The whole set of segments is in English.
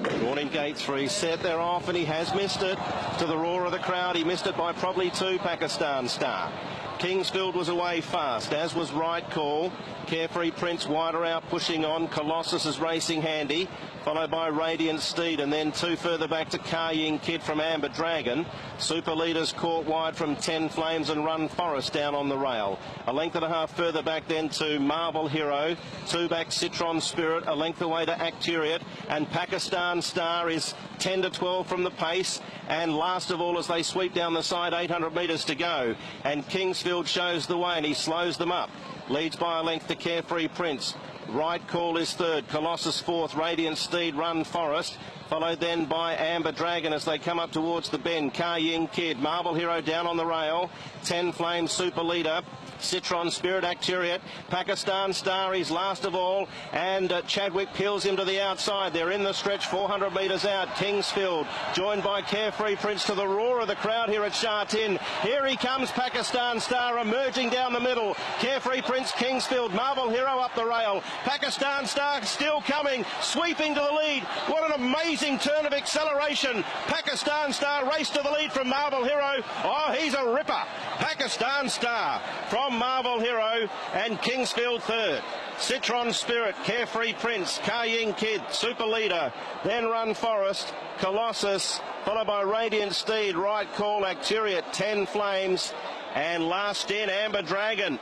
Drawn in gate 3, set there off, and he has missed it. To the roar of the crowd, he missed it by probably 2, Pakistan Star. Kingsfield was away fast, as was Right Call. Carefree Prince wider out, pushing on. Colossus is racing handy, followed by Radiant Steed, and then 2 further back to Karying Kid from Amber Dragon. Super Leaders caught wide from 10 Flames and Run Forest down on the rail. A length and a half further back then to Marble Hero. 2 back Citron Spirit, a length away to Acturiot, and Pakistan Star is 10 to 12 from the pace. And last of all, as they sweep down the side, 800 metres to go. And Kingsfield shows the way, and he slows them up. Leads by a length to Carefree Prince. Right Call is third, Colossus fourth, Radiant Steed, Run Forest. Followed then by Amber Dragon as they come up towards the bend. Karying Kid, Marble Hero down on the rail. 10 Flames Super Leader. Citron Spirit, Acturiot. Pakistan Star is last of all, and Chadwick peels him to the outside. They're in the stretch, 400 metres out. Kingsfield joined by Carefree Prince to the roar of the crowd here at Sha Tin. Here he comes, Pakistan Star emerging down the middle. Carefree Prince, Kingsfield, Marble Hero up the rail. Pakistan Star still coming, sweeping to the lead. What an amazing turn of acceleration. Pakistan Star raced to the lead from Marble Hero. Oh, he's a ripper. Pakistan Star from Marble Hero, and Kingsfield third. Citron Spirit, Carefree Prince, Karying Kid, Super Leader, then Run Forest, Colossus, followed by Radiant Steed, Right Call, Acturiot, 10 Flames, and last in Amber Dragon.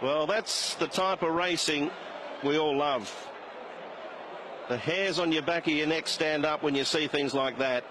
Well, that's the type of racing we all love. The hairs on your back of your neck stand up when you see things like that.